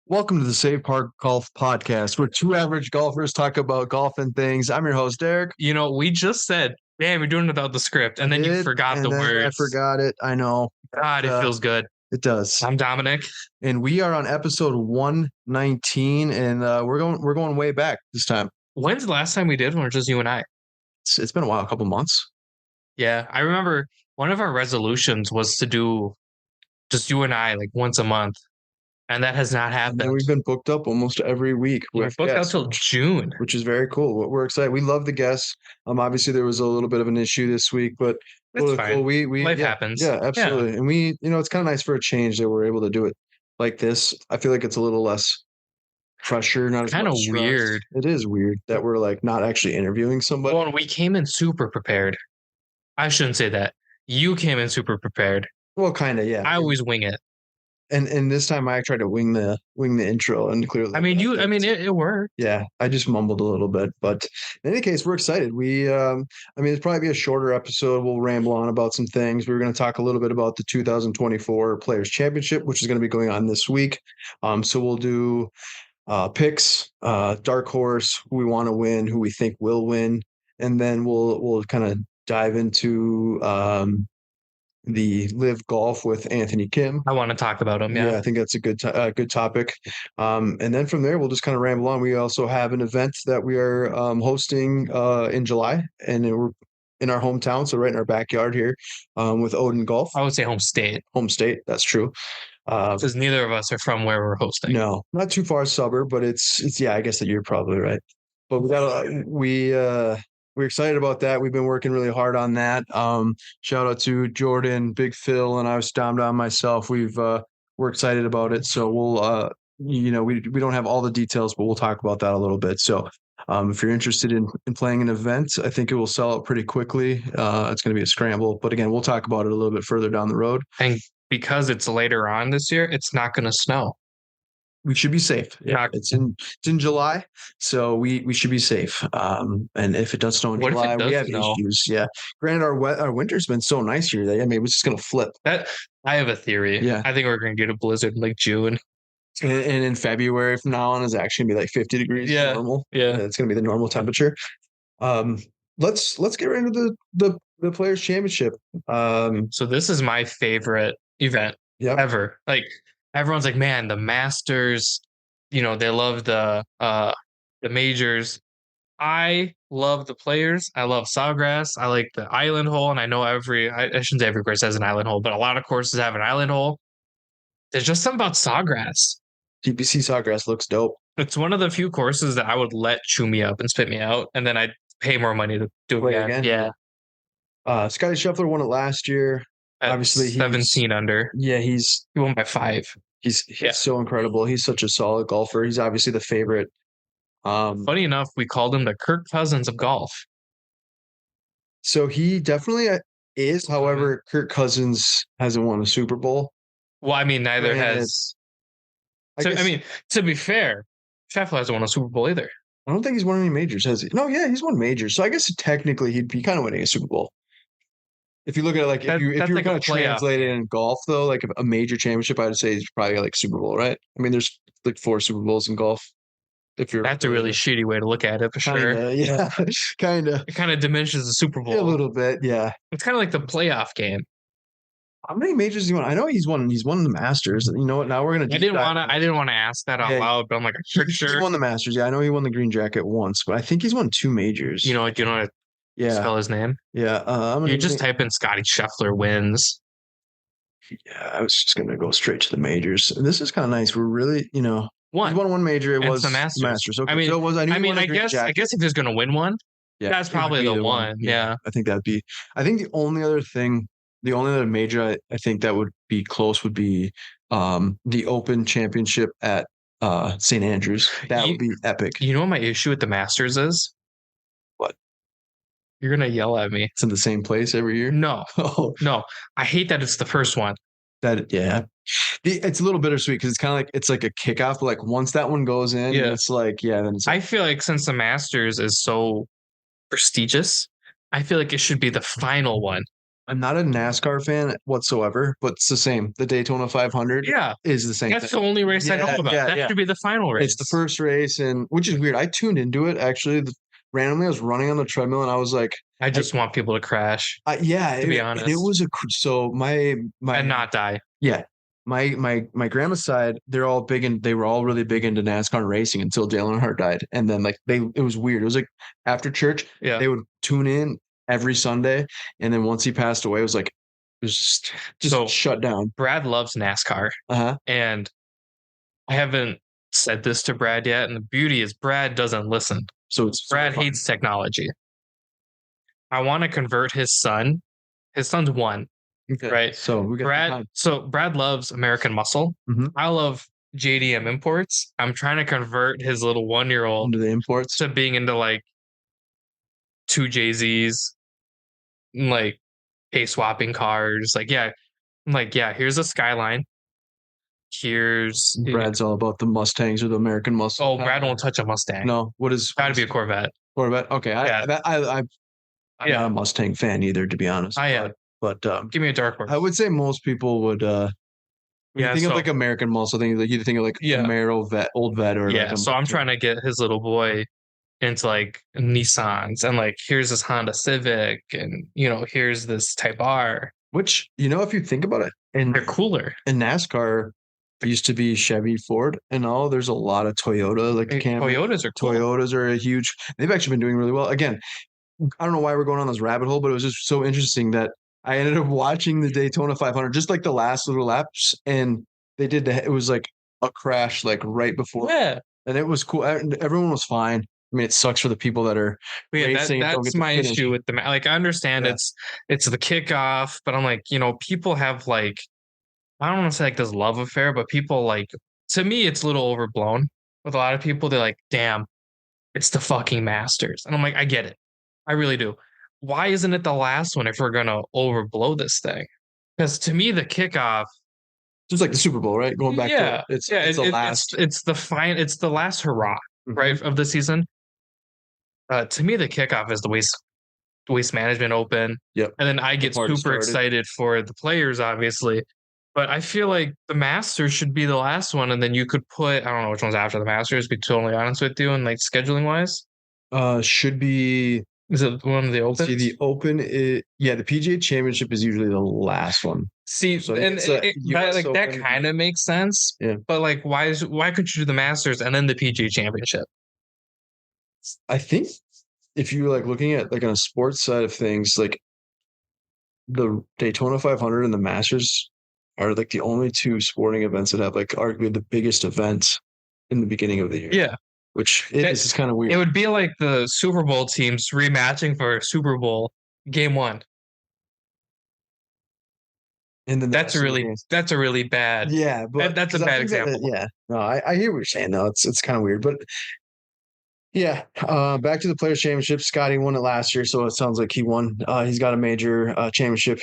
Welcome to the Save Park Golf Podcast, where two average golfers talk about golf and things. I'm your host, Derek. We just said, man, we're doing it without the script, and then you forgot the I words. forgot it. I know. God, it feels good. It does. I'm Dominic. And we are on episode 119, and we're going way back this time. When's the last time we did one, or just you and I? It's been a while, a couple months. Yeah, I remember one of our resolutions was to do just you and I like once a month, and that has not happened. And we've been booked up almost every week. We're booked out till June, which is very cool. We're excited. We love the guests. Obviously there was a little bit of an issue this week, but it's fine. We Life happens. Yeah, absolutely. Yeah. And we, it's kind of nice for a change that we're able to do it like this. I feel like it's a little less pressure, not as kind of weird. It is weird that we're like not actually interviewing somebody. Well, and we came in super prepared. I shouldn't say that. You came in super prepared. Well, kind of, yeah. I always wing it. And this time I tried to wing the intro, and clearly it worked. Yeah, I just mumbled a little bit, but in any case, we're excited. It's probably be a shorter episode. We'll ramble on about some things. We're going to talk a little bit about the 2024 Players Championship, which is going to be going on this week. So we'll do picks, dark horse, who we want to win, who we think will win, and then we'll kind of dive into the Live Golf with Anthony Kim. I want to talk about him. Yeah, I think that's a good topic. And then from there, we'll just kind of ramble on. We also have an event that we are hosting in July, and we're in our hometown, so right in our backyard here, with Odin Golf. I would say home state. Home state, that's true. Because neither of us are from where we're hosting. No, not too far suburb, but it's yeah. I guess that you're probably right. But we're excited about that. We've been working really hard on that. Shout out to Jordan, Big Phil, and I was stomped on myself. We're excited about it. So we'll, we don't have all the details, but we'll talk about that a little bit. So if you're interested in playing an event, I think it will sell out pretty quickly. It's going to be a scramble, but again, we'll talk about it a little bit further down the road. And because it's later on this year, it's not going to snow. We should be safe. Yeah, it's in July, so we should be safe. And if it does snow in July, we have issues. Yeah. Granted, our winter's been so nice here that it's just gonna flip. That I have a theory. Yeah, I think we're gonna get a blizzard in like June. And in February from now on is actually gonna be like 50 degrees. Yeah, normal. Yeah, it's gonna be the normal temperature. Let's get right into the Players Championship. So this is my favorite event ever. Like, everyone's like, man, the Masters, they love the majors. I love the Players. I love Sawgrass. I like the island hole. And I know I shouldn't say every course has an island hole, but a lot of courses have an island hole. There's just something about Sawgrass. TPC Sawgrass looks dope. It's one of the few courses that I would let chew me up and spit me out, and then I'd pay more money to do it again. Yeah. Scotty Scheffler won it last year. Obviously, 17 under. Yeah, he won by 5. He's so incredible. He's such a solid golfer. He's obviously the favorite. Funny enough, we called him the Kirk Cousins of golf. So he definitely is. However, Kirk Cousins hasn't won a Super Bowl. Well, neither has. To be fair, Scheffler hasn't won a Super Bowl either. I don't think he's won any majors, has he? No, yeah, he's won majors. So I guess technically he'd be kind of winning a Super Bowl. If you look at it, like if you were kind of translate it in golf, though, like a major championship, I would say is probably like Super Bowl, right? There's like 4 Super Bowls in golf. That's a really shitty way to look at it, for sure. Yeah, kind of. It kind of diminishes the Super Bowl a little bit. Yeah, it's kind of like the playoff game. How many majors do you want? I know he's won. He's won the Masters. You know what? Now we're gonna. I didn't want to ask that out loud, but I'm like, I'm sure he won the Masters. Yeah, I know he won the Green Jacket once, but I think he's won 2 majors. You know what? Spell his name? Yeah. You just type in Scotty Scheffler wins. Yeah, I was just gonna go straight to the majors. This is kind of nice. We're really, he won 1 major. It was the Masters. Okay, so it was. I guess if he's gonna win one, that's probably the one. Yeah, I think that'd be. I think the only other major I think that would be close would be the Open Championship at St. Andrews. That would be epic. You know what my issue with the Masters is? What? You're gonna yell at me. It's in the same place every year? No. No. I hate that it's the first one. It's a little bittersweet because it's like a kickoff. But like once that one goes in, it's like then it's. I feel like since the Masters is so prestigious, I feel like it should be the final one. I'm not a NASCAR fan whatsoever, but it's the same. The Daytona 500 Yeah, is the same that's thing. the only race I know about. That should be the final race. It's the first race, and which is weird. I tuned into it actually. Randomly, I was running on the treadmill, and I was like, I just want people to crash. Yeah, to be honest, and it was so my and not die. Yeah, my grandma's side, they were all really big into NASCAR and racing until Dale Earnhardt died, and then like it was weird. It was like after church, they would tune in every Sunday, and then once he passed away, it was like it was just so shut down. Brad loves NASCAR, and I haven't said this to Brad yet, and the beauty is Brad doesn't listen. So Brad hates technology. I want to convert his son. His son's 1. Okay. Right. So we got Brad loves American Muscle. Mm-hmm. I love JDM imports. I'm trying to convert his little 1-year-old into the imports to being into like 2 JZs, like pay swapping cars. Like, here's a Skyline. Here's Brad's all about the Mustangs or the American Muscle. Oh, Brad won't touch a Mustang. No, gotta be a Corvette. Corvette. Okay. I'm not a Mustang fan either, to be honest. But give me a dark horse. I would say most people would when you think of like American Muscle, you think of like Camaro vet, old vet, or so I'm trying to get his little boy into like Nissans, and like here's this Honda Civic, and here's this Type R, which if you think about it, and they're cooler. In NASCAR, there used to be Chevy, Ford, and all. There's a lot of Toyota. Like Toyotas are cool. Toyotas are a huge. They've actually been doing really well. Again, I don't know why we're going on this rabbit hole, but it was just so interesting that I ended up watching the Daytona 500, just like the last little laps, and they did it was like a crash, like right before. Yeah. And it was cool. Everyone was fine. I mean, it sucks for the people that are racing. That's my issue with the like. I understand it's the kickoff, but I'm like, people have like, I don't want to say like this love affair, but people like, to me, it's a little overblown. With a lot of people, they're like, damn, it's the fucking Masters. And I'm like, I get it. I really do. Why isn't it the last one if we're going to overblow this thing? Because to me, the kickoff, just like the Super Bowl, right? Going back to it. It's the last. It's the last hurrah, right, of the season. To me, the kickoff is the waste management open. Yep. And then I get super excited for the players, obviously. But I feel like the Masters should be the last one, and then you could put, I don't know which one's after the Masters, to be totally honest with you, and like scheduling wise. Should be. Is it one of the Opens? See, the Open, the PGA Championship is usually the last one. See, so and that kind of makes sense. Yeah. But like, why could you do the Masters and then the PGA Championship? I think if you're like looking at like on a sports side of things, like the Daytona 500 and the Masters are like the only 2 sporting events that have like arguably the biggest events in the beginning of the year. Yeah. Which is kind of weird. It would be like the Super Bowl teams rematching for Super Bowl Game 1. And then that's a really bad. Yeah, but that's a bad example. No, I hear what you're saying though. It's kind of weird, but yeah. Back to the Players Championship. Scotty won it last year, so it sounds like he won. He's got a major championship.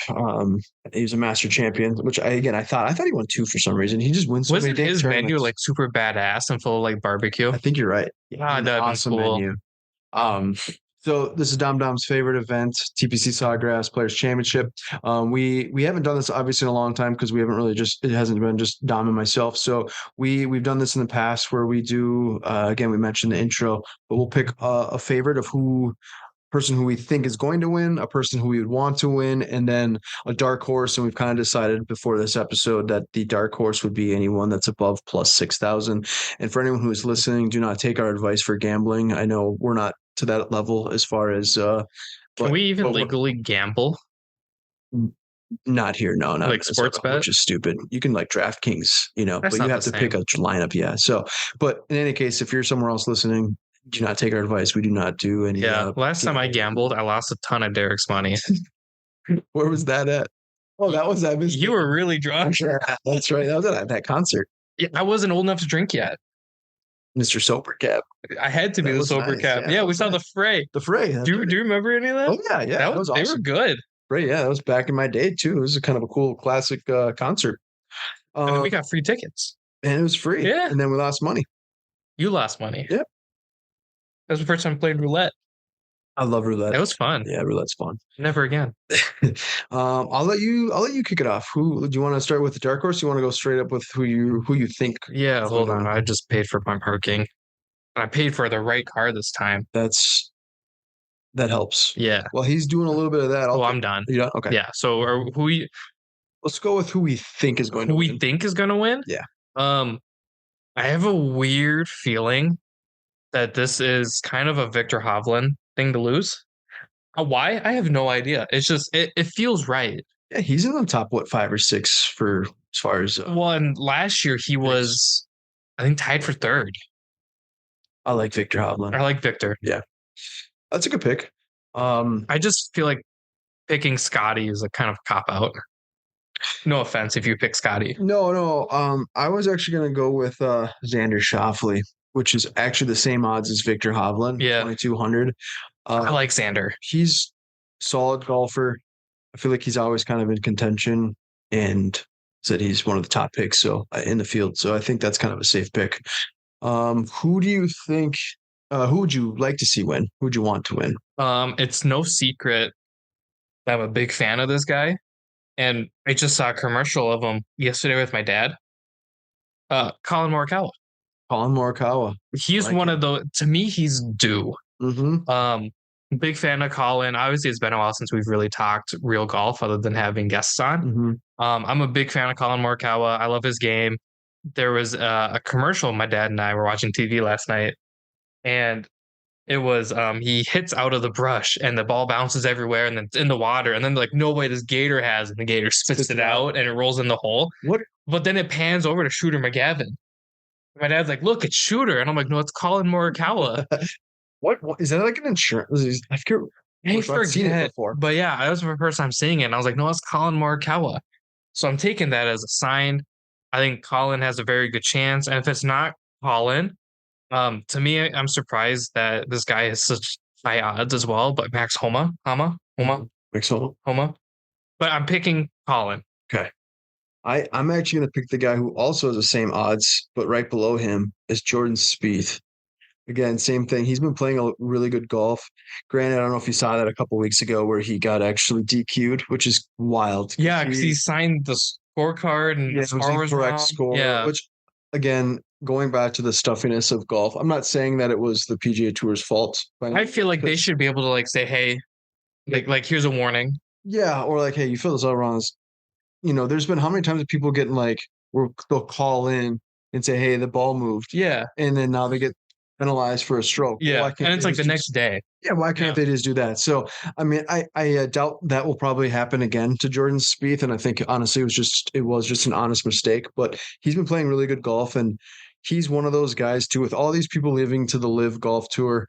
He's a master champion, which I thought he won 2 for some reason. He just wins. Wasn't his venue like super badass and full of like barbecue? I think you're right. That'd awesome cool. venue. So this is Dom's favorite event, TPC Sawgrass Players Championship. We haven't done this obviously in a long time because we haven't really it hasn't been just Dom and myself. So we've done this in the past where we do again, we mentioned the intro, but we'll pick a favorite of person who we think is going to win, a person who we would want to win, and then a dark horse. And we've kind of decided before this episode that the dark horse would be anyone that's above plus 6,000. And for anyone who is listening, do not take our advice for gambling. I know we're not to that level as far as can we even legally gamble? Not here, no, not like sports bet, which is stupid. You can like DraftKings, but you have to pick a lineup. Yeah. So, but in any case, if you're somewhere else listening, do not take our advice. We do not do any. Last time I gambled, I lost a ton of Derek's money. Where was that at? Oh, that was that. You were really drunk. That's right. That was at that concert. Yeah, I wasn't old enough to drink yet. Mr. Sober Cap. I had to be the Sober Cap. Yeah, we saw the Fray. The Fray. Do you remember any of that? Oh yeah. That was awesome. They were good. Fray, yeah, that was back in my day too. It was a kind of a cool classic concert. And then we got free tickets. And it was free. Yeah. And then we lost money. You lost money. Yep. That was the first time I played roulette. I love roulette. It was fun. Yeah, roulette's fun. Never again. I'll let you kick it off. Who do you want to start with, the dark horse? Or you want to go straight up with who you think? Yeah, hold on. I just paid for my parking. I paid for the right car this time. That helps. Yeah. Well, he's doing a little bit of that. I'm done. You done? Okay. Yeah. So let's go with who we think is going to win. Who we think is going to win? Yeah. I have a weird feeling that this is kind of a Victor Hovland thing to lose. Why? I have no idea. It's just it feels right. Yeah, he's in the top 5 or 6 for as far as well, and last year he was, I think, tied for third. I like Victor Hovland. I like Victor. Yeah, that's a good pick. I just feel like picking Scotty is a kind of cop out. No offense if you pick Scotty. No. I was actually going to go with Xander Schauffele, which is actually the same odds as Victor Hovland. Yeah, 2,200. I like Xander. He's solid golfer. I feel like he's always kind of in contention, and said he's one of the top picks in the field. So I think that's kind of a safe pick. Who do you think? Who would you like to see win? Who would you want to win? It's no secret that I'm a big fan of this guy, and I just saw a commercial of him yesterday with my dad. Collin Morikawa. Collin Morikawa. He's one of the. To me, he's due. Mm-hmm. Big fan of Collin. Obviously, it's been a while since we've really talked real golf other than having guests on. Mm-hmm. I'm a big fan of Collin Morikawa. I love his game. There was a commercial my dad and I were watching TV last night, and it was he hits out of the brush and the ball bounces everywhere and then it's in the water, and then like, no way, this gator has, and the gator spits it out and it rolls in the hole. What? But then it pans over to Shooter McGavin. My dad's like, look, it's Shooter, and I'm like, no, it's Collin Morikawa. What is that, like an insurance? I forget. I've seen it before. But yeah, that was my first time seeing it, and I was like, no, it's Collin Morikawa. So I'm taking that as a sign. I think Collin has a very good chance, and if it's not Collin, to me, I'm surprised that this guy has such high odds as well. But Max Homa. Max Homa. But I'm picking Collin. Okay. I'm actually going to pick the guy who also has the same odds, but right below him is Jordan Spieth. Again, same thing. He's been playing a really good golf. Granted, I don't know if you saw that a couple weeks ago where he got actually DQ'd, which is wild. Yeah, because he signed the scorecard and the score was incorrect score. Yeah. Which, again, going back to the stuffiness of golf, I'm not saying that it was the PGA Tour's fault. I feel like they should be able to like say, hey, like here's a warning. Yeah, or like, hey, you fill this out wrong. There's been how many times people getting like, they'll call in and say, hey, the ball moved. Yeah. And then now they get penalized for a stroke. Yeah, and it's like the next day. Yeah, why can't they just do that? So, I mean, I doubt that will probably happen again to Jordan Spieth, and I think honestly it was just an honest mistake. But he's been playing really good golf, and he's one of those guys too. With all these people leaving to the Live Golf Tour,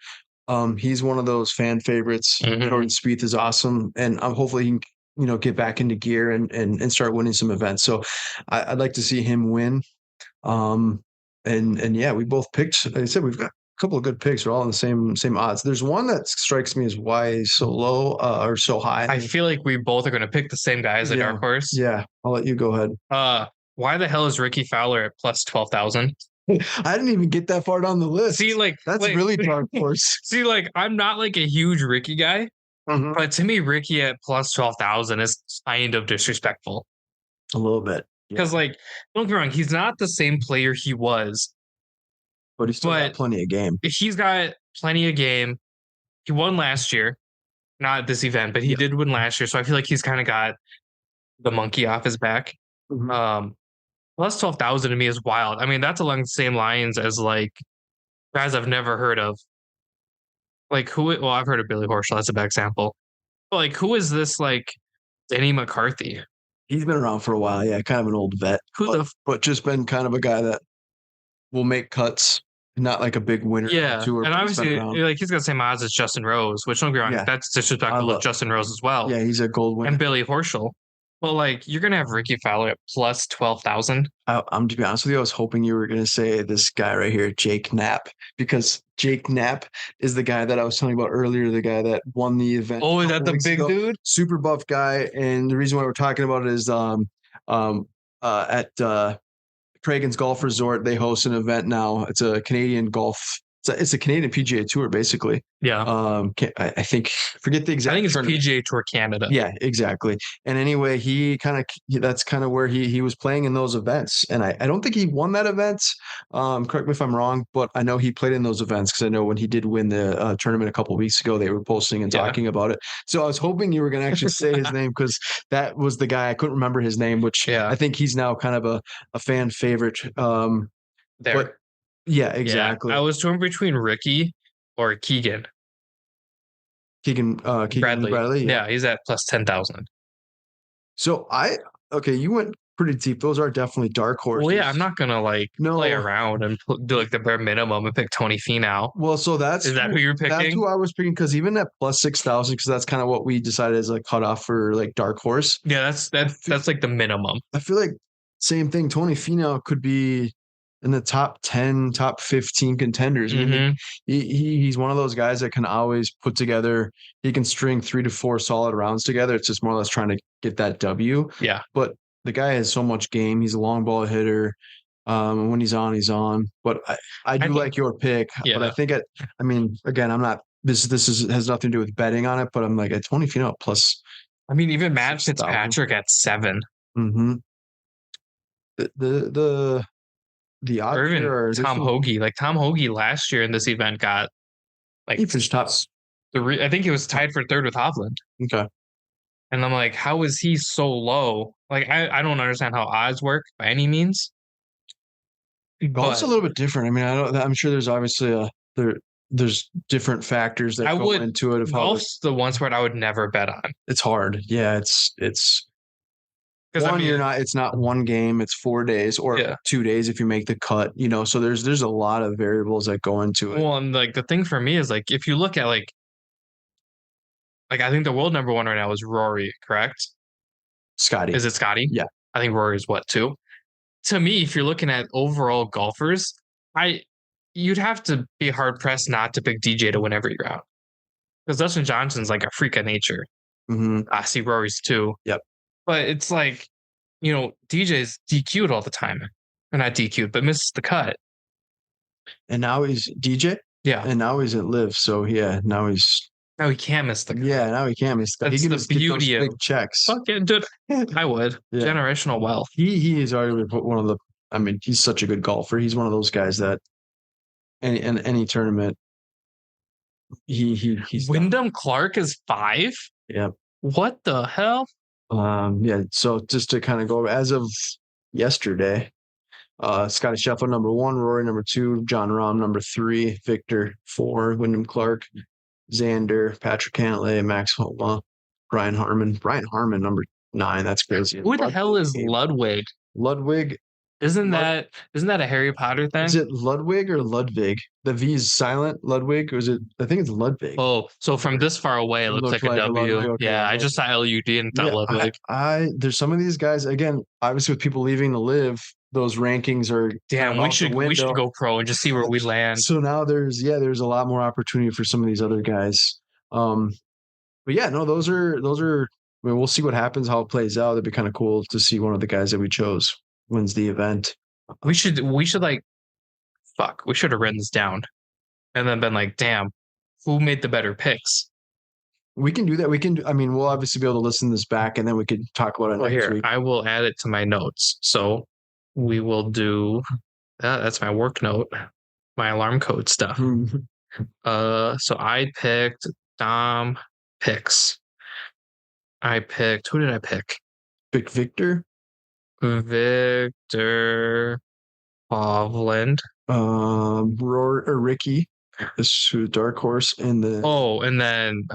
he's one of those fan favorites. Mm-hmm. Jordan Spieth is awesome, and hopefully he can get back into gear and start winning some events. So, I'd like to see him win. And yeah, we both picked. Like I said, we've got a couple of good picks. We're all in the same odds. There's one that strikes me as why he's so low or so high. I feel like we both are going to pick the same guy as a dark horse. Yeah, I'll let you go ahead. Why the hell is Ricky Fowler at plus 12,000? I didn't even get that far down the list. See, that's really dark horse. See, I'm not like a huge Ricky guy, but to me, Ricky at plus 12,000 is kind of disrespectful. A little bit. Because, don't get me wrong, he's not the same player he was. But he's still got plenty of game. He's got plenty of game. He won last year. Not this event, but he did win last year. So I feel like he's kind of got the monkey off his back. Mm-hmm. Plus 12,000 to me is wild. I mean, that's along the same lines as guys I've never heard of. Who? Well, I've heard of Billy Horschel. That's a bad example. But who is this? Denny McCarthy. He's been around for a while. Yeah, kind of an old vet. But just been kind of a guy that will make cuts, not like a big winner. Yeah, and obviously, he's got the same odds as Justin Rose, which don't get me wrong, that's disrespectful of Justin Rose as well. Yeah, he's a gold winner. And Billy Horschel. But you're gonna have Ricky Fowler at plus 12,000. I'm to be honest with you, I was hoping you were gonna say this guy right here, Jake Knapp, because Jake Knapp is the guy that I was telling you about earlier, the guy that won the event. Oh, is that the big dude? Super buff guy, and the reason why we're talking about it is at Cragun's Golf Resort, they host an event now. It's a Canadian golf it's a Canadian PGA Tour, basically. Yeah. I think forget the exact. I think it's PGA Tour Canada. Yeah, exactly. And anyway, that's kind of where he was playing in those events. And I don't think he won that event. Correct me if I'm wrong, but I know he played in those events because I know when he did win the tournament a couple of weeks ago, they were posting and talking about it. So I was hoping you were going to actually say his name because that was the guy. I couldn't remember his name, which I think he's now kind of a fan favorite. But yeah, exactly. Yeah, I was torn between Ricky or Keegan. Keegan Bradley. Yeah, he's at plus 10,000. So you went pretty deep. Those are definitely dark horses. Well, yeah, I'm not gonna play around and do like the bare minimum and pick Tony Finau. Well, so is that who you're picking? That's who I was picking because even at plus 6,000, because that's kind of what we decided as a cutoff for like dark horse. Yeah, that's like the minimum. I feel like same thing. Tony Finau could be in the top 10, top 15 contenders. I mean, he's one of those guys that can always put together. He can string 3 to 4 solid rounds together. It's just more or less trying to get that W. Yeah, but the guy has so much game. He's a long ball hitter. And when he's on, he's on. But I do like your pick. Yeah. But I think again, I'm not. This has nothing to do with betting on it. But I'm like at 20 plus. I mean, even Matt Fitzpatrick at 7. Mm-hmm. The odds or Tom Hoagie. Like Tom Hoagie last year in this event got he finished top 3. I think he was tied for 3rd with Hovland. Okay. And I'm like, how is he so low? Like, I don't understand how odds work by any means. Golf's a little bit different. I mean, I'm sure there's obviously there's different factors that go into it. Golf's the one sport I would never bet on. It's hard. Yeah, it's one, it's not one game, it's 4 days or 2 days if you make the cut, so there's a lot of variables that go into it. Well, and like the thing for me is like if you look at like I think the world number 1 right now is Rory, correct? Scotty. Is it Scotty? Yeah. I think Rory is what, 2? To me, if you're looking at overall golfers, you'd have to be hard pressed not to pick DJ to win every round. Because Dustin Johnson's like a freak of nature. Mm-hmm. I see Rory's 2. Yep. But it's like, DJ's DQ'd all the time. Or not DQ'd, but misses the cut. And now he's DJ? Yeah. And now he's at Live. So, yeah, now he can't miss the cut. Yeah, now he can't miss the cut. That's he can the beauty of big checks. Fuck yeah, dude. I would. Yeah. Generational wealth. He is arguably one of the – I mean, he's such a good golfer. He's one of those guys that in any tournament, he's Wyndham Clark is 5? Yeah. What the hell? Yeah, so just to kind of go as of yesterday, Scotty Scheffler number 1, Rory number 2, Jon Rahm number 3, Victor 4, Wyndham Clark, Xander, Patrick Cantlay, Max Homa, Brian Harman number 9. That's crazy. Who the hell is Ludwig? Ludwig. Isn't that a Harry Potter thing? Is it Ludwig or Ludwig? The V is silent. Ludwig, or is it? I think it's Ludwig. Oh, so from this far away, it looks like a W. Okay, yeah, I just saw LUD and thought Ludwig. There's some of these guys again. Obviously, with people leaving to Live, those rankings are damn. We should go pro and just see where we land. So now there's a lot more opportunity for some of these other guys. But yeah, no, those are. I mean, we'll see what happens, how it plays out. It'd be kind of cool to see one of the guys that we chose wins the event. We should we should have written this down and then been like, damn, who made the better picks? We can do that. We'll obviously be able to listen to this back and then we could talk about it next week. I will add it to my notes. So we will do that's my work note, my alarm code stuff. So I picked Dom picks. Who did I pick? Pick Victor Hovland. Rory or Ricky is dark horse and then Colin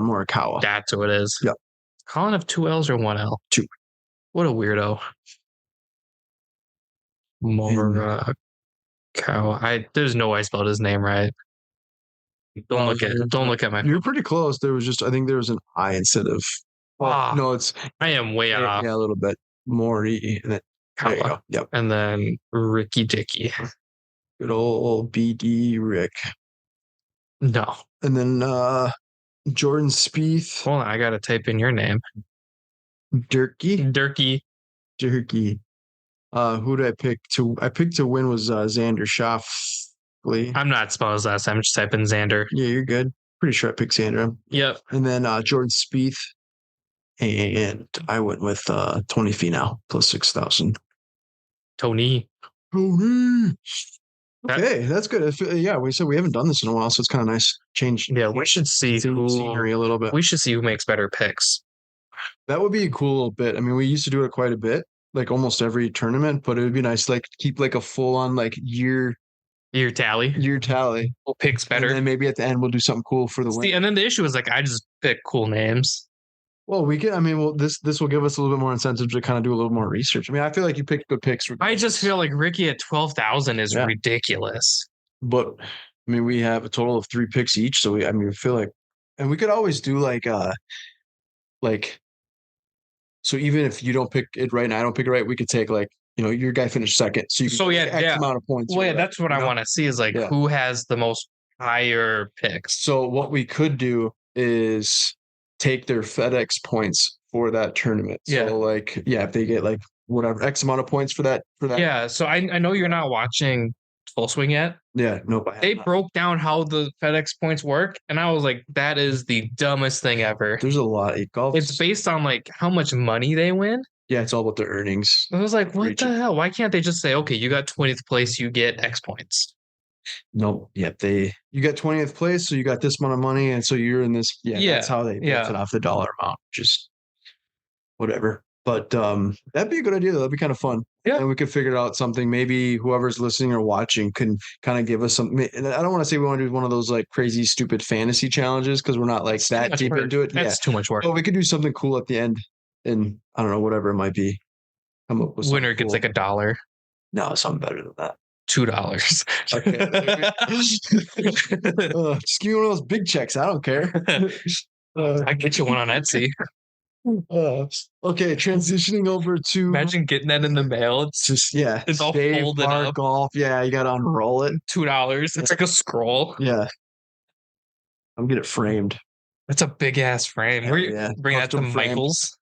Morikawa. That's who it is. Yep. Colin have 2 L's or 1 L? 2. What a weirdo. Morikawa. There's no way I spelled his name right. Don't look at my. You're pretty close. I think there was an I instead of. No, it's. I am way off. Yeah, a little bit. Mori and then. There you go. Yep. And then Ricky Dickey. Good old BD Rick. No. And then Jordan Spieth. Hold on, I gotta type in your name. Durkee. Who did I pick to? I picked to win was Xander Schauffele. I'm not spelling his last time. I'm just typing Xander. Yeah, you're good. Pretty sure I picked Xander. Yep. And then Jordan Spieth. And I went with Tony Finau plus 6,000. Tony. Okay, that's good. Yeah, we said we haven't done this in a while, so it's kind of nice change. Yeah, we should see scenery a little bit. We should see who makes better picks. That would be a cool little bit. I mean, we used to do it quite a bit, like almost every tournament, but it would be nice to like keep like a full on like year tally. Who picks better. And then maybe at the end we'll do something cool for the win. And then the issue is like I just pick cool names. Well, we can. I mean, well, this will give us a little bit more incentive to kind of do a little more research. I mean, I feel like you picked good picks. I just feel like Ricky at 12,000 is ridiculous. But I mean, we have a total of 3 picks each, so I feel like, and we could always do like, so even if you don't pick it right and I don't pick it right, we could take like, your guy finished second, so you can X amount of points. Well, yeah, that's what I want to see is like who has the most higher picks. So what we could do is take their FedEx points for that tournament. Yeah. So like, if they get like whatever X amount of points for that. Yeah. So I know you're not watching Full Swing yet. Yeah. Nope. They broke down how the FedEx points work, and I was like, that is the dumbest thing ever. There's a lot of golf. It's based on like how much money they win. Yeah, it's all about their earnings. I was like, what the hell? Why can't they just say, okay, you got 20th place, you get X points? Nope. Yeah, you got 20th place, so you got this amount of money, and so you're in this. Yeah, that's how they built it off the dollar amount. Just whatever. But that'd be a good idea, though. That'd be kind of fun. Yeah. And we could figure out something. Maybe whoever's listening or watching can kind of give us some. And I don't want to say we want to do one of those like crazy, stupid fantasy challenges because we're not like that deep into it. That's too much work. But we could do something cool at the end, and I don't know, whatever it might be. Come up with winner gets like $1. No, something better than that. $2. Okay. Just give me one of those big checks. I don't care. I get you one on Etsy. Okay, transitioning over to imagine getting that in the mail. It's just it's all folded up. Golf. Yeah, you gotta unroll it. $2. It's like a scroll. Yeah. I'm getting it framed. That's a big ass frame. Bring that to Michael's.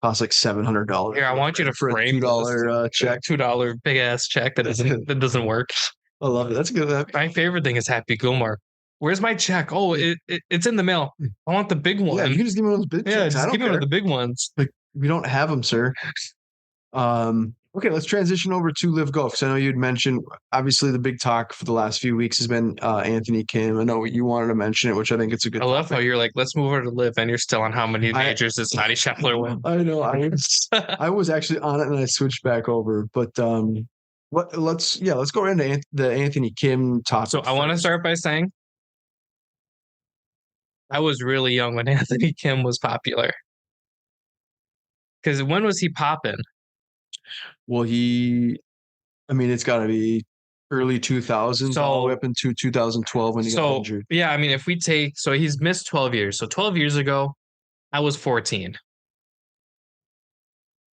Costs like $700. Here, I want you to frame a $2 check. $2 big ass check that doesn't work. I love it. That's good. My favorite thing is Happy Gilmore. Where's my check? Oh, it's in the mail. I want the big one. Yeah, you can just give me one of those big checks. Just give me one of the big ones. Like we don't have them, sir. Okay, let's transition over to Live Golf. Because I know you'd mentioned, obviously, the big talk for the last few weeks has been Anthony Kim. I know you wanted to mention it, which I think it's a good. I love how you're like, let's move over to Live, and you're still on how many majors does Scottie Scheffler win? I know. I was actually on it, and I switched back over. But let's go into the Anthony Kim topic. So I want to start by saying I was really young when Anthony Kim was popular. Because when was he popping? Well, it's got to be early 2000s, all the way up into 2012 when he got injured. Yeah, I mean, if we take, so he's missed 12 years. So 12 years ago, I was 14.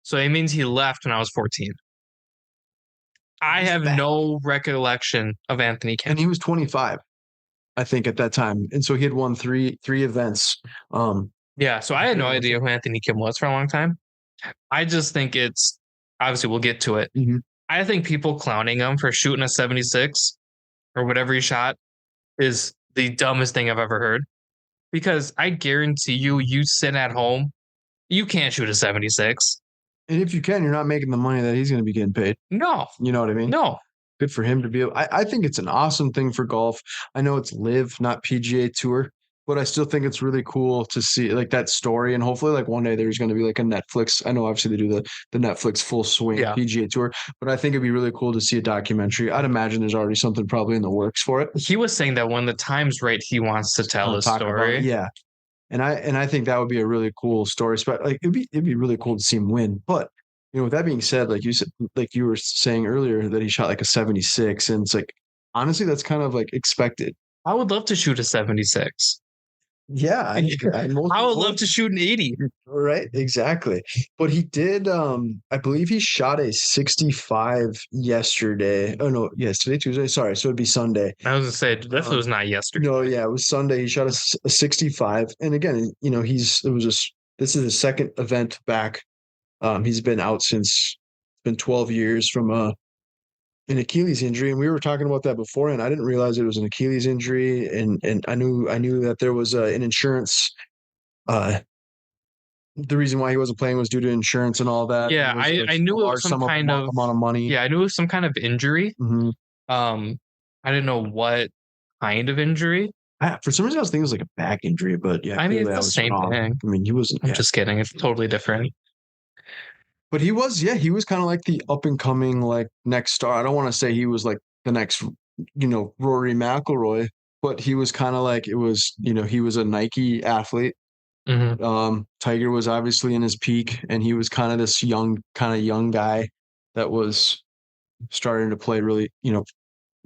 So it means he left when I was 14. I have no recollection of Anthony Kim. And he was 25, I think, at that time. And so he had won three events. Yeah, so I had no idea who Anthony Kim was for a long time. I just think it's, obviously we'll get to it. Mm-hmm. I think people clowning him for shooting a 76 or whatever he shot is the dumbest thing I've ever heard. Because I guarantee you sit at home, you can't shoot a 76. And if you can, you're not making the money that he's going to be getting paid. No. You know what I mean? No. Good for him to be able. I think it's an awesome thing for golf. I know it's Live, not PGA Tour, but I still think it's really cool to see like that story. And hopefully like one day there's going to be like a Netflix. I know obviously they do the Netflix Full Swing PGA Tour, but I think it'd be really cool to see a documentary. I'd imagine there's already something probably in the works for it. He was saying that when the time's right, he wants to tell a story. Yeah. And I think that would be a really cool story. Like it'd be really cool to see him win. But with that being said, like you said, like you were saying earlier that he shot like a 76, and it's like honestly that's kind of like expected. I would love to shoot a 76. Yeah, I would love to shoot an 80. Right, exactly. But he did. I believe he shot a 65 yesterday. Oh no, yes, today Tuesday. Sorry, so it'd be Sunday. I was gonna say this was not yesterday. No, yeah, it was Sunday. He shot a 65, and again, this is his second event back. He's been out since been 12 years from an Achilles injury, and we were talking about that before, and I didn't realize it was an Achilles injury, and I knew that there was an insurance. The reason why he wasn't playing was due to insurance and all that. Yeah, And it was I a knew it was large some sum of kind of amount of money. yeah, I knew it was some kind of injury. Mm-hmm. I didn't know what kind of injury. For some reason, I was thinking it was like a back injury, but yeah, I mean, clearly it's I the was same wrong. thing. I mean, he wasn't. I'm Yeah. just kidding. It's totally different. But he was, yeah, he was kind of like the up and coming, like next star. I don't want to say he was like the next, Rory McIlroy, but he was kind of like he was a Nike athlete. Tiger was obviously in his peak, and he was kind of this young guy that was starting to play really,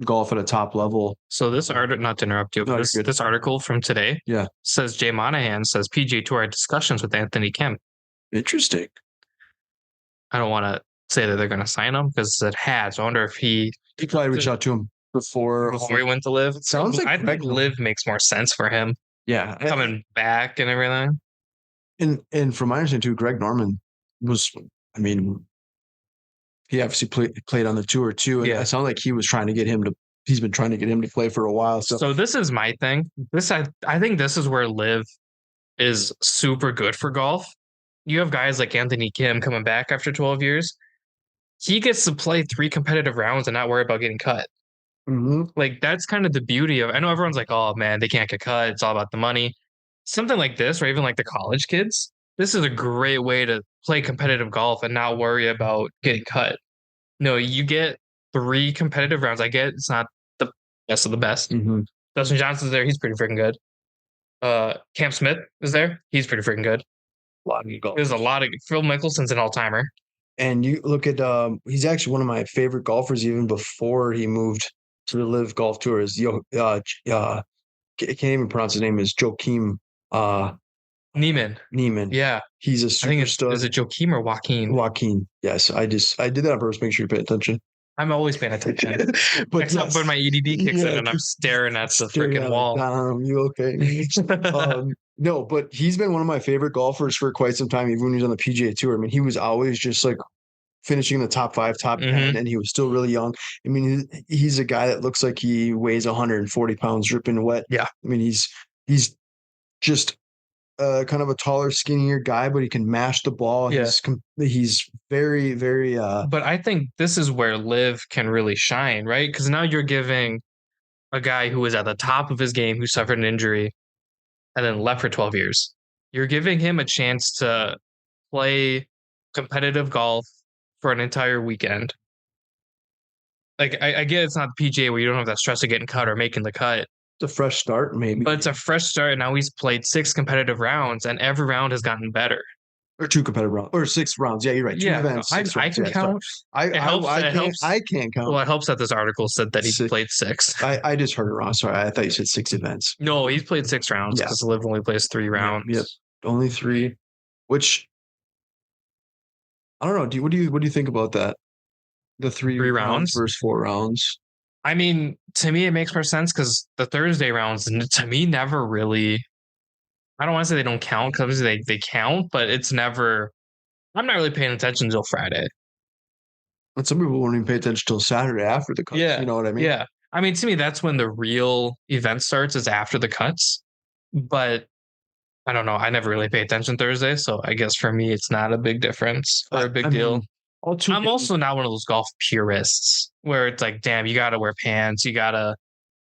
golf at a top level. So this article, not to interrupt you, but this article from today, says Jay Monahan says PGA Tour had discussions with Anthony Kim. Interesting. I don't want to say that they're going to sign him because it had. So I wonder if he probably reached out to him before he went to LIV. It sounds like I think LIV makes more sense for him. Yeah, coming back and everything. And from my understanding too, Greg Norman was. I mean, he obviously played on the tour too. And it sounded like he was trying to get him to. He's been trying to get him to play for a while. So this is my thing. I think this is where LIV is super good for golf. You have guys like Anthony Kim coming back after 12 years. He gets to play 3 competitive rounds and not worry about getting cut. Mm-hmm. Like that's kind of the beauty of. I know everyone's like, "Oh man, they can't get cut. It's all about the money." Something like this, or even like the college kids, this is a great way to play competitive golf and not worry about getting cut. No, you get 3 competitive rounds. I get it's not the best of the best. Mm-hmm. Dustin Johnson's there. He's pretty freaking good. Cam Smith is there. He's pretty freaking good. There's a lot of Phil Mickelson's an all-timer. And you look at he's actually one of my favorite golfers even before he moved to the LIV Golf Tour. Is I can't even pronounce his name. Is Joaquim Neiman. Yeah, he's a super stud. Is it Joaquim or Joaquin? Joaquin. Yes, I did that on purpose. Make sure you pay attention. I'm always paying attention. But except when my EDD kicks in and I'm staring at the freaking wall. You okay? No, but he's been one of my favorite golfers for quite some time, even when he was on the PGA Tour. I mean, he was always just like finishing in the top 5, top 10, and he was still really young. I mean, he's a guy that looks like he weighs 140 pounds dripping wet. Yeah. I mean, he's just kind of a taller, skinnier guy, but he can mash the ball. Yeah. He's very, very. But I think this is where LIV can really shine, right? Because now you're giving a guy who was at the top of his game, who suffered an injury, and then left for 12 years. You're giving him a chance to play competitive golf for an entire weekend. Like I get it's not the PGA where you don't have that stress of getting cut or making the cut. It's a fresh start, maybe. But it's a fresh start, and now he's played 6 competitive rounds, and every round has gotten better. Or 2 competitive rounds, or 6 rounds. Yeah, you're right. 2 events. I can count. I can't count. Well, it helps that this article said that he played 6. I just heard it wrong. Sorry, I thought you said 6 events. No, he's played 6 rounds because LIV only plays 3 rounds. Yep, only 3. Which I don't know. What do you think about that? The 3 rounds versus 4 rounds. I mean, to me, it makes more sense because the Thursday rounds, to me, never really. I don't want to say they don't count because obviously they count, but it's never. I'm not really paying attention until Friday. And some people won't even pay attention until Saturday after the cuts. Yeah, you know what I mean? Yeah, I mean, to me, that's when the real event starts is after the cuts. But I don't know. I never really pay attention Thursday, so I guess for me, it's not a big difference or a big deal. I'm also not one of those golf purists where it's like, damn, you gotta wear pants, you gotta,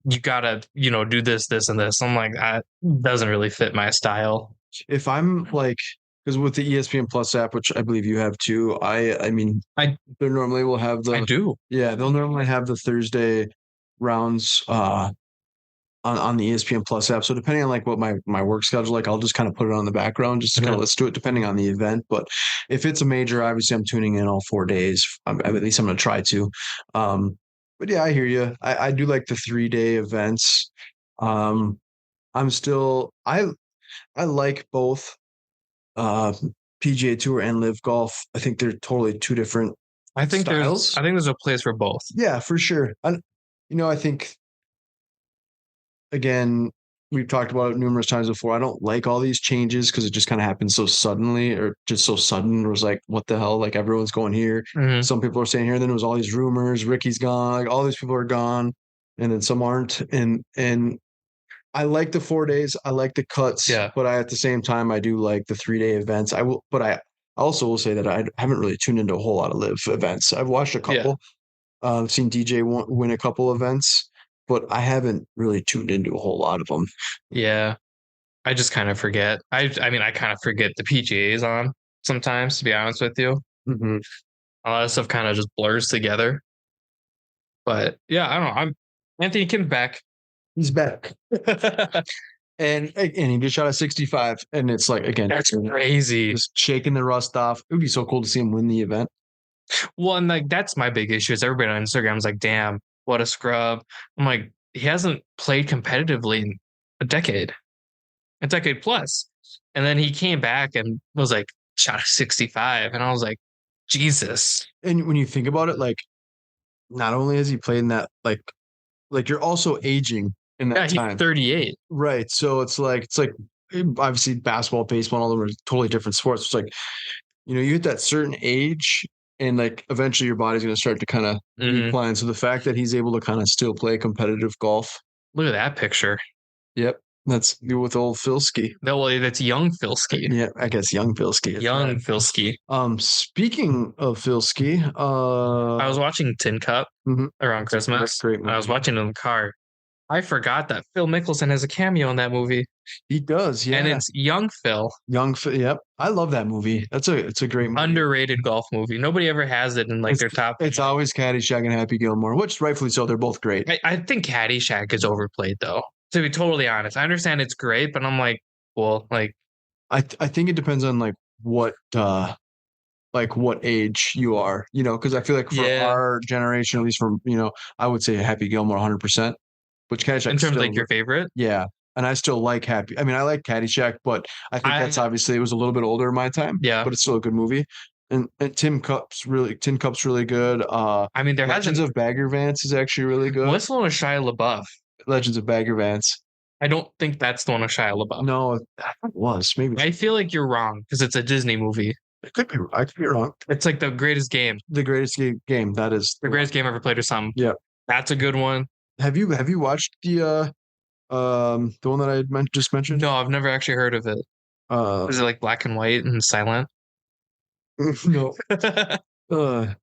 do this, and this. I'm like, that doesn't really fit my style. If I'm like, because with the ESPN Plus app, which I believe you have too, I mean, they normally will have the. I do. Yeah, they'll normally have the Thursday rounds on the ESPN Plus app. So depending on like what my work schedule like, I'll just kind of put it on the background just to kind of let's do it depending on the event. But if it's a major, obviously I'm tuning in all 4 days. At least I'm going to try to. But yeah, I hear you. I do like the 3-day events. I like both PGA Tour and LIV Golf. I think they're totally 2 different styles. I think there's a place for both. Yeah, for sure. I think again, we've talked about it numerous times before. I don't like all these changes because it just kind of happened so suddenly or just so sudden. It was like, what the hell? Like everyone's going here. Mhm. Some people are saying here. Then it was all these rumors. Ricky's gone. Like all these people are gone, and then some aren't. And I like the 4 days. I like the cuts, Yeah. but I at the same time I do like the 3 day events. I will, but I also will say that I haven't really tuned into a whole lot of live events. I've watched a Yeah. couple. I've seen DJ win a couple events, but I haven't really tuned into a whole lot of them. Yeah. I just kind of forget. I mean, I kind of forget the PGA is on sometimes, to be honest with you. Mhm. A lot of stuff kind of just blurs together. But yeah, I don't know. I'm Anthony Kim's back. He's back. And he just shot a 65, and it's like again, That's crazy. just shaking the rust off. It would be so cool to see him win the event. Well, and like that's my big issue is everybody on Instagram is like, damn, what a scrub. I'm like, he hasn't played competitively in a decade plus. And then he came back and was like, shot a 65. And I was like, Jesus. And when you think about it, like not only has he played in that, like you're also aging in Yeah, that he's time, 38. right? So it's like obviously basketball, baseball, and all of them are totally different sports. It's like you hit that certain age, and like eventually your body's going to start to kind of Mhm. decline. So the fact that he's able to kind of still play competitive golf, Look at that picture. yep, that's with old Philski. No, well, that's young Philski. Yeah, I guess young Philski. Young Philski. Speaking of Philski, I was watching Tin Cup Mhm. around That's Christmas. great I was movie. watching it in the car. I forgot that Phil Mickelson has a cameo in that movie. He does, And yeah. it's young Phil. Young Phil, yep. I love that movie. It's a great movie. Underrated golf movie. Nobody ever has it in like It's their top. it's always Caddyshack and Happy Gilmore, which rightfully so. They're both great. I think Caddyshack is overplayed though. To be totally honest, I understand it's great, but I'm like, well, like I think it depends on what age you are, because I feel like for yeah, our generation, at least from I would say Happy Gilmore 100%, which Caddyshack in terms of still, like your favorite. yeah, and I still like Happy. I mean, I like Caddyshack, but I think that's I obviously it was a little bit older in my time, yeah. but it's still a good movie. And Tin Cup's really good. I mean, there Legends hasn't. of Bagger Vance is actually really good. What's the one with Shia LaBeouf? Legends of Bagger Vance. I don't think that's the one with Shia LaBeouf. No, I thought it was maybe. I feel like you're wrong because it's a Disney movie. It could be. I could be wrong. It's like the greatest game, The greatest game. That is the greatest game ever played or something. Yeah. That's a good one. Have you watched the one that I just mentioned? No, I've never actually heard of it. Is it like black and white and silent? No. Uh,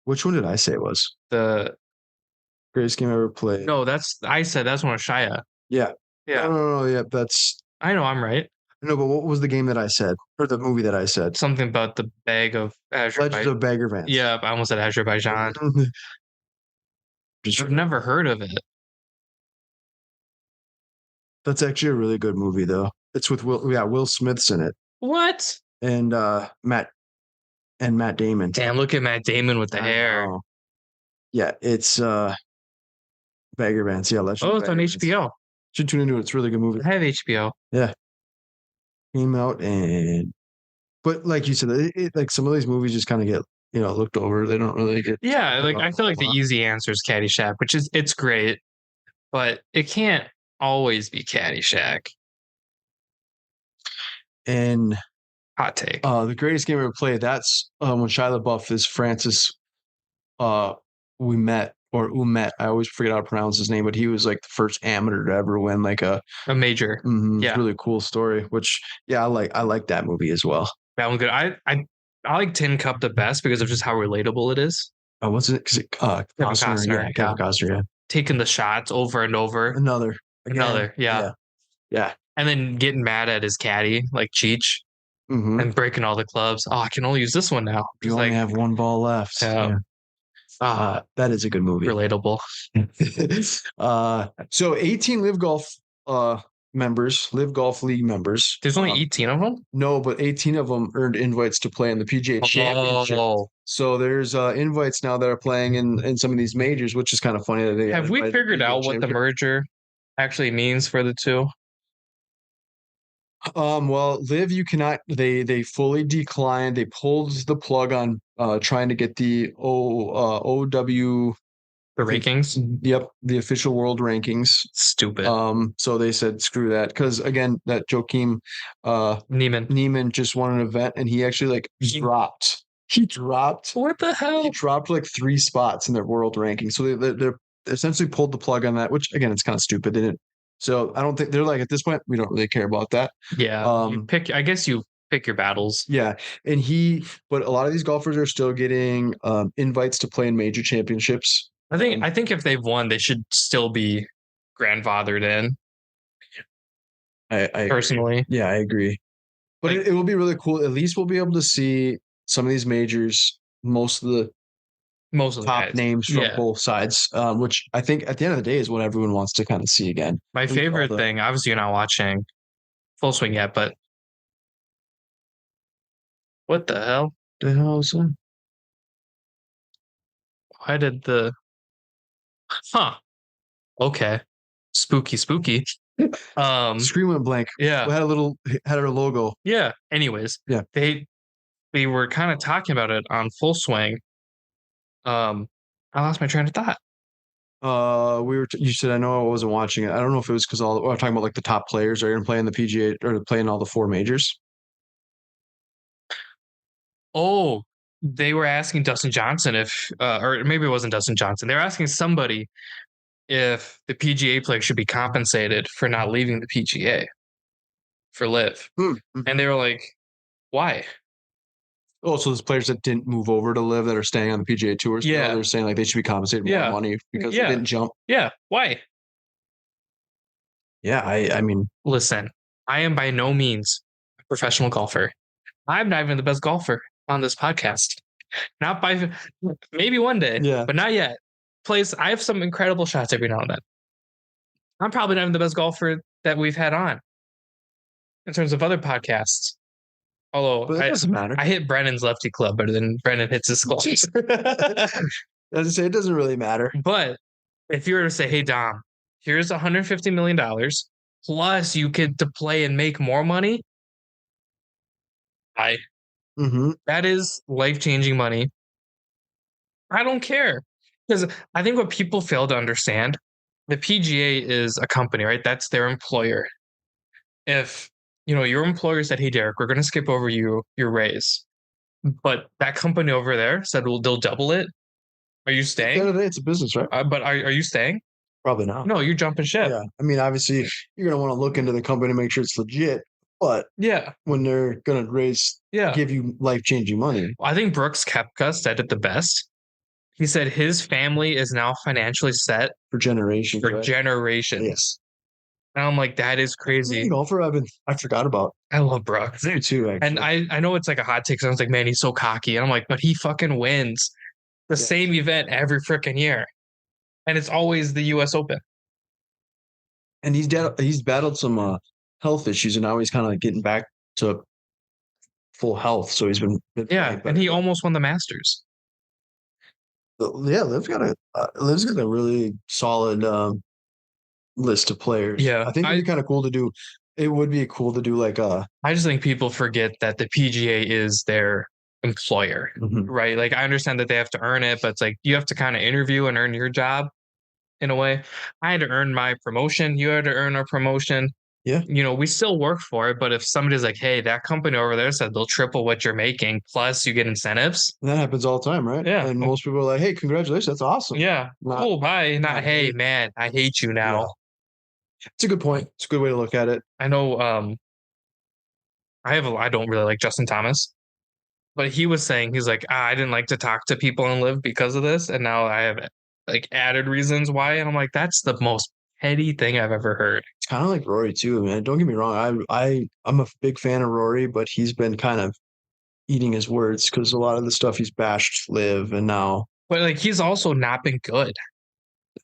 which one did I say it was? The Greatest game ever played. no, I said that's one of Shia. Yeah. Yeah, No. Yeah, that's I know I'm right. no. But what was the game that I said, or the movie that I said? Something about the bag of Legends Azerbaijan. of Bagger Vance. Yeah, I almost said Azerbaijan. I've never heard of it. That's actually a really good movie, though. It's with Will Smith's in it, What? and Matt Damon. Damn, look at Matt Damon with the I hair. know. Yeah, it's Bagger Vance. Yeah, Legends Oh, of it's on Bagger Vance. HBO. Should tune into it. It's a really good movie. I have HBO. Yeah, came out but like you said, like some of these movies just kind of get looked over. They don't really get. Yeah, like I feel like the easy answer is Caddyshack, which is it's great, but it can't always be Caddyshack. And Hot take. the greatest game ever played. That's when Shia LaBeouf is Francis. Uh, we met or Umet. I always forget how to pronounce his name, but he was like the first amateur to ever win like a major. Yeah, really cool story. Which I like that movie as well. That one good. I like Tin Cup the best because of just how relatable it is. Oh, what's it? Because Kevin Costner, Kevin Costner, yeah. Taking the shots over and over. Another, yeah. And then getting mad at his caddy, like Cheech, and breaking all the clubs. Oh, I can only use this one now. You only have one ball left. Yeah. That is a good movie. Relatable. So 18 Live Golf League members. There's only 18 of them? No, but 18 of them earned invites to play in the PGA Championship. So there's invites now that are playing in some of these majors, which is kind of funny that they have we figured out what the merger actually means for the two? Well, Live, you cannot. They fully declined. They pulled the plug on trying to get the OW The rankings? Yep, the official world rankings. Stupid. So they said screw that because again, that Joakim Niemann just won an event and he actually dropped. He dropped. What the hell? He dropped like 3 spots in their world ranking. So they're essentially pulled the plug on that, which again, it's kind of stupid. They didn't. So I don't think they're like at this point we don't really care about that. Yeah, I guess you pick your battles. Yeah, but a lot of these golfers are still getting invites to play in major championships. I think if they've won, they should still be grandfathered in. I personally, agree. Yeah, I agree. But it will be really cool. At least we'll be able to see some of these majors, most of the top guys. names from both sides, which I think at the end of the day is what everyone wants to kind of see again. My favorite thing, obviously, you're not watching Full Swing yet, but what the hell? The hell is that? Why did okay. Spooky. Screen went blank. Yeah. Had our logo. Yeah. Anyways. Yeah. They were kind of talking about it on Full Swing. I lost my train of thought. You said I know I wasn't watching it. I don't know if it was because we're talking about like the top players are going to play in the PGA or playing all the 4 majors. Oh, they were asking Dustin Johnson or maybe it wasn't Dustin Johnson. They were asking somebody if the PGA player should be compensated for not leaving the PGA for LIV. Mm-hmm. And they were like, why? Oh, so there's players that didn't move over to LIV that are staying on the PGA Tour. Yeah. They're saying like they should be compensated more money because they didn't jump. Yeah. Why? Yeah, I mean, listen, I am by no means a professional golfer. I'm not even the best golfer on this podcast. Not by maybe one day, but not yet. I have some incredible shots every now and then. I'm probably not even the best golfer that we've had on in terms of other podcasts. Although it doesn't matter. I hit Brennan's lefty club better than Brennan hits his clubs. As I say, it doesn't really matter. But if you were to say, hey, Dom, here's $150 million, plus you get to play and make more money. That is life-changing money. I don't care. Because I think what people fail to understand, the PGA is a company, right? That's their employer. If your employer said, hey, Derek, we're going to skip over your raise, but that company over there said, well, they'll double it. Are you staying? At the end of the day, it's a business, right? But are you staying? Probably not. No, you're jumping ship. Yeah. I mean, obviously, you're going to want to look into the company to make sure it's legit. But when they're going to give you life-changing money. I think Brooks Koepka said it the best. He said his family is now financially set for generations. Yes. And I'm like, that is crazy. Golfer I forgot about. I love Brooks. I do too, actually. And I know it's like a hot take. So I was like, man, he's so cocky. And I'm like, but he fucking wins the same event every freaking year. And it's always the US Open. And he's battled some health issues, and now he's kind of like getting back to full health. So he's been and he almost won the Masters. Yeah, Liv's got a really solid list of players. Yeah, I think it'd be kind of cool to do. It would be cool to do like a. I just think people forget that the PGA is their employer, right? Like I understand that they have to earn it, but it's like you have to kind of interview and earn your job in a way. I had to earn my promotion. You had to earn a promotion. Yeah. We still work for it, but if somebody's like, hey, that company over there said they'll triple what you're making, plus you get incentives. That happens all the time, right? Yeah. And most people are like, hey, congratulations, that's awesome. Yeah. Cool, bye. Not hey, man, I hate you now. Yeah. It's a good point. It's a good way to look at it. I know I don't really like Justin Thomas, but he was saying, he's like, I didn't like to talk to people and LIV because of this, and now I have like added reasons why, and I'm like, that's the most petty thing I've ever heard. It's kind of like Rory too, man. Don't get me wrong. I'm a big fan of Rory, but he's been kind of eating his words because a lot of the stuff he's bashed LIV, and now. But like he's also not been good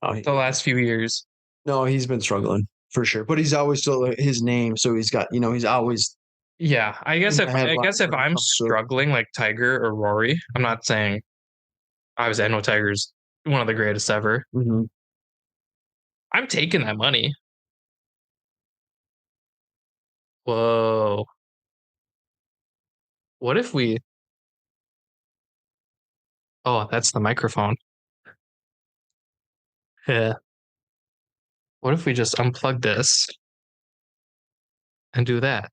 the last few years. No, he's been struggling for sure, but he's always still his name, so he's got he's always. Yeah, I guess if I'm struggling like Tiger or Rory, I'm not saying. Obviously, I know Tiger's one of the greatest ever. I'm taking that money. Whoa. What if we... Oh, that's the microphone. Yeah. What if we just unplug this and do that?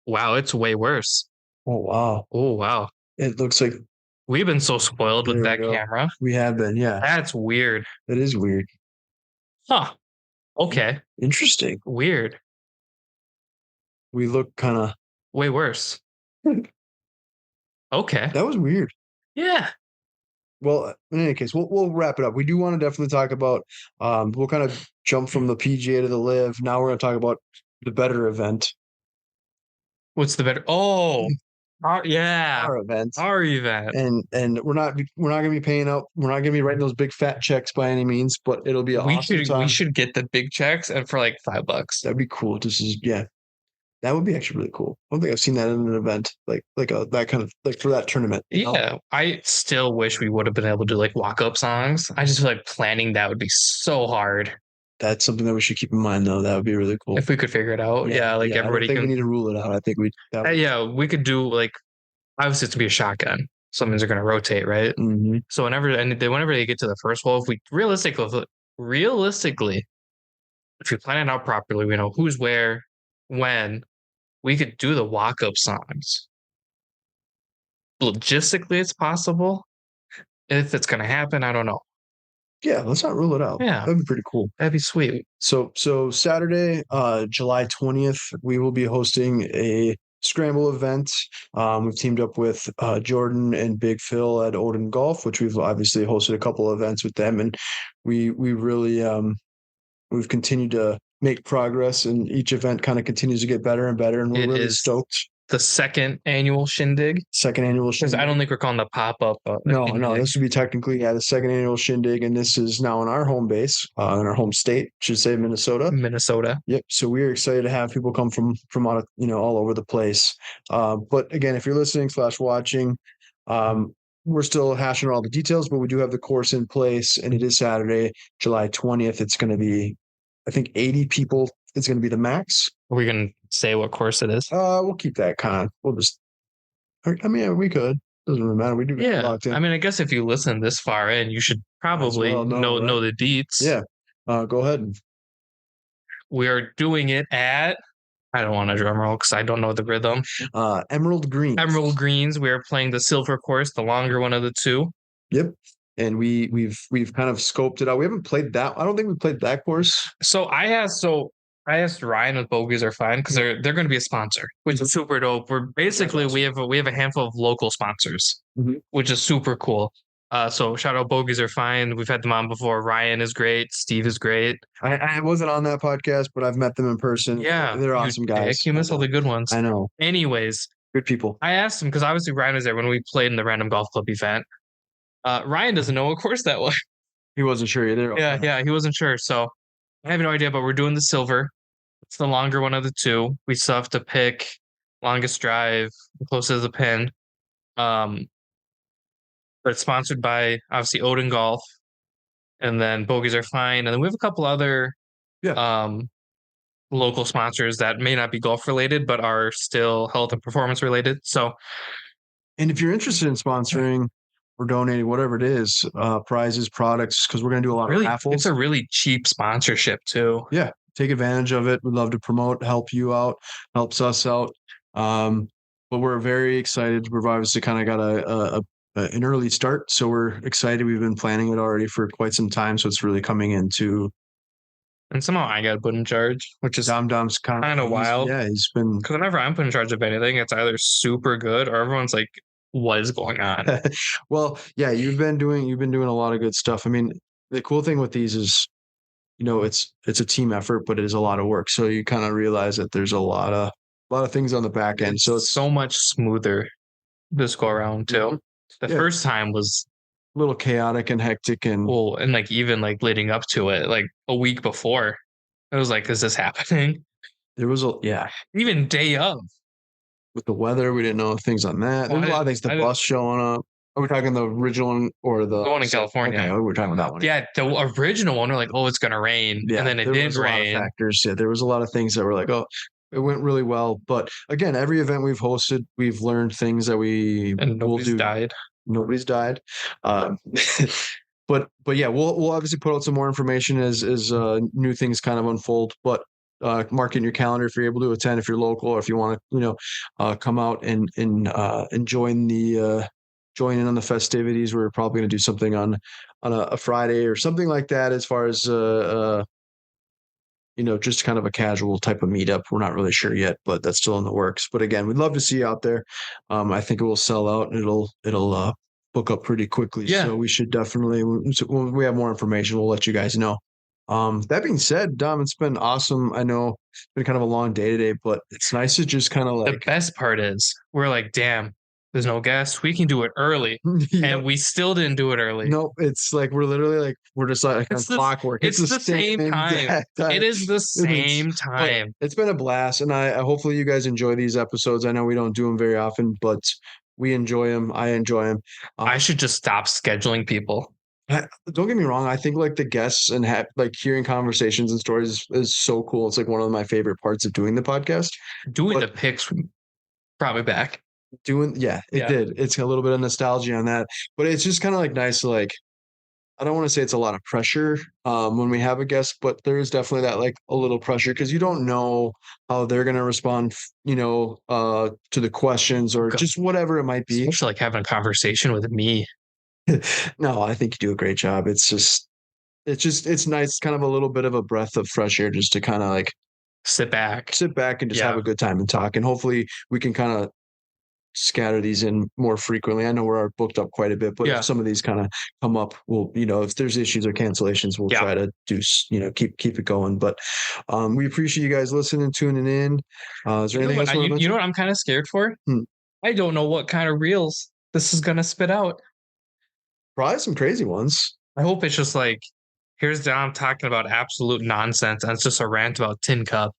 Wow, it's way worse. Oh wow. Oh wow. It looks like We've been so spoiled with that camera. We have been, yeah. That's weird. That is weird. Huh. Okay. Interesting. Weird. We look kind of way worse. Okay. That was weird. Yeah. Well, in any case, we'll wrap it up. We do want to definitely talk about we'll kind of jump from the PGA to the Live. Now we're going to talk about the better event. What's the better? Oh, yeah, our event. Our event. And we're not going to be paying out. We're not going to be writing those big fat checks by any means, but it'll be an awesome time. We should get the big checks and for like $5. That'd be cool. This is that would be actually really cool. I don't think I've seen that in an event that kind of like for that tournament. Yeah, I still wish we would have been able to do like walk up songs. I just feel like planning that would be so hard. That's something that we should keep in mind, though. That would be really cool if we could figure it out. Yeah, like everybody. I think we need to rule it out. I think we. Yeah, we could do like obviously it's to be a shotgun. Some are going to rotate, right? Mm-hmm. So whenever they get to the first hole, if we realistically, if we plan it out properly, we know who's where, when. We could do the walk-up songs. Logistically, it's possible. If it's going to happen, I don't know. Yeah, let's not rule it out. Yeah, that'd be pretty cool. That'd be sweet. So Saturday, July 20th, we will be hosting a scramble event. We've teamed up with Jordan and Big Phil at Odin Golf, which we've obviously hosted a couple of events with them, and we really we've continued to make progress, and each event kind of continues to get better and better, and we're really stoked. The second annual shindig. Because I don't think we're calling the pop-up. No, this would be technically the second annual shindig, and this is now in our home base, in our home state, should say Minnesota. Yep. So we're excited to have people come from out of all over the place. But again, if you're listening / watching, we're still hashing all the details, but we do have the course in place, and it is Saturday, July 20th. It's going to be, I think, 80 people. It's going to be the max. Are we going to say what course it is? We'll keep that kind of. We'll just. I mean, we could. Doesn't really matter. We do. Yeah. I mean, I guess if you listen this far in, you should probably know the deets. Yeah. Go ahead. We are doing it at. I don't want a drum roll because I don't know the rhythm. Emerald Greens. Emerald Greens. We are playing the silver course, the longer one of the two. Yep. And we've kind of scoped it out. We haven't played that. I don't think we played that course. So I asked Ryan if bogeys are fine because they're going to be a sponsor, which is super dope. We're basically we have a handful of local sponsors, which is super cool. So shout out bogeys are fine. We've had them on before. Ryan is great. Steve is great. I wasn't on that podcast, but I've met them in person. Yeah, they're awesome guys. You miss all the good ones. I know. Anyways, good people. I asked him because obviously Ryan was there when we played in the Random Golf Club event. Ryan doesn't know what course that was. He wasn't sure either. Yeah, he wasn't sure. So I have no idea, but we're doing the silver. It's the longer one of the two. We still have to pick longest drive, closest to the pin. But it's sponsored by obviously Odin Golf, and then bogeys are fine, and then we have a couple other local sponsors that may not be golf related, but are still health and performance related. So, and if you're interested in sponsoring or donating, whatever it is, prizes, products, because we're going to do a lot of raffles. It's a really cheap sponsorship too. Yeah. Take advantage of it. We'd love to promote, help you out, helps us out. But we're very excited. We've obviously kind of got an early start, so we're excited. We've been planning it already for quite some time, so it's really coming into. And somehow I got put in charge, which is Dom's kind of wild. Yeah, he's been. Because whenever I'm put in charge of anything, it's either super good or everyone's like, "What is going on?" Well, yeah, you've been doing a lot of good stuff. I mean, the cool thing with these is, it's a team effort, but it is a lot of work. So you kind of realize that there's a lot of things on the back end. So it's so much smoother this go around too. The first time was a little chaotic and hectic, and like even like leading up to it, like a week before, it was like, is this happening? There was even day of with the weather, we didn't know things on that. There's a lot of things. The bus showing up. Are we talking the original one or the one in California? Okay, we're talking about that one. Yeah, the original one, we're like, oh, it's gonna rain, and then it did rain. Factors. Yeah, there was a lot of things that were like, oh, it went really well. But again, every event we've hosted, we've learned things that we will do. Nobody's died. but yeah, we'll obviously put out some more information as new things kind of unfold. But mark in your calendar if you're able to attend, if you're local, or if you want to, come out and join in on the festivities. We're probably going to do something on a Friday or something like that, as far as just kind of a casual type of meetup. We're not really sure yet, but that's still in the works. But again, we'd love to see you out there. I think it will sell out and it'll book up pretty quickly. Yeah. So we should definitely, when we have more information, we'll let you guys know. That being said, Dom, it's been awesome. I know it's been kind of a long day today, but it's nice to just kind of the best part is we're like, damn, there's no guests. We can do it early. And we still didn't do it early. Nope. It's like we're literally like we're just like on clockwork. It's the same time. It is the same time. It's been a blast, and I hopefully you guys enjoy these episodes. I know we don't do them very often, but we enjoy them. I enjoy them. I should just stop scheduling people. Don't get me wrong. I think like the guests and like hearing conversations and stories is so cool. It's like one of my favorite parts of doing the podcast. Doing the picks brought me back. It did. It's a little bit of nostalgia on that, but it's just kind of like nice to like, I don't want to say it's a lot of pressure when we have a guest, but there is definitely that like a little pressure because you don't know how they're going to respond, to the questions or just whatever it might be. It's like having a conversation with me. No, I think you do a great job. It's nice, kind of a little bit of a breath of fresh air just to kind of like sit back and just have a good time and talk. And hopefully we can kind of scatter these in more frequently. I know we're booked up quite a bit, but if some of these kind of come up, we'll, if there's issues or cancellations, we'll try to do, keep it going. But we appreciate you guys listening, tuning in. Is there anything else? You know what I'm kind of scared for? I don't know what kind of reels this is going to spit out. Probably some crazy ones. I hope it's just like, here's Dom talking about absolute nonsense, and it's just a rant about Tin Cup.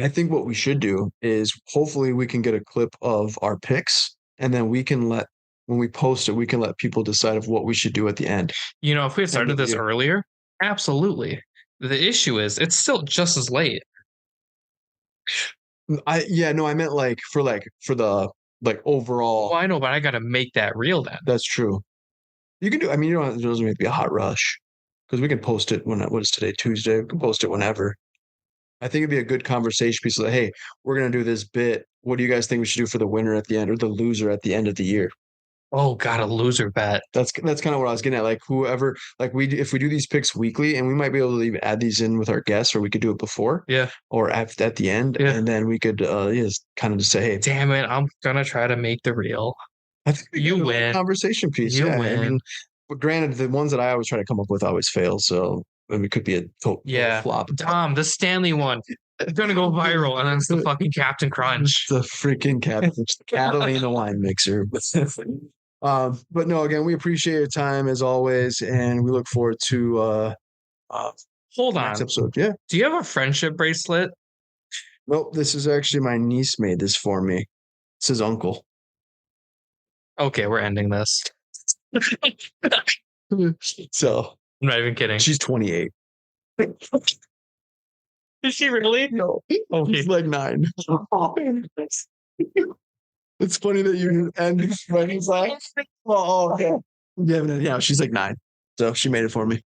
I think what we should do is hopefully we can get a clip of our picks, and then when we post it, we can let people decide of what we should do at the end. If we had started this earlier, absolutely. The issue is it's still just as late. I meant like for the overall. Well, I know, but I got to make that reel then. That's true. You can do. I mean, it doesn't have to be a hot rush because we can post it what is today, Tuesday? We can post it whenever. I think it'd be a good conversation piece. Like, hey, we're gonna do this bit. What do you guys think we should do for the winner at the end or the loser at the end of the year? Oh, got a loser bet. That's kind of what I was getting at. Like whoever, like if we do these picks weekly, and we might be able to even add these in with our guests, or we could do it before, or at the end, and then we could kind of just say, hey, damn it, I'm gonna try to make the reel. I think you win. Conversation piece. You win. I mean, but granted, the ones that I always try to come up with always fail, so it could be a total flop. Tom, the Stanley one. It's gonna go viral, and then it's the fucking Captain Crunch. The freaking Captain Catalina wine mixer. But no, again, we appreciate your time as always, and we look forward to hold on. Next episode. Yeah. Do you have a friendship bracelet? Nope. This is actually my niece made this for me. It says uncle. Okay, we're ending this. So I'm not even kidding. She's 28. Is she really? No. Oh, she's like 9. It's funny that you end when he's like, oh, okay. Yeah, she's like 9. So she made it for me.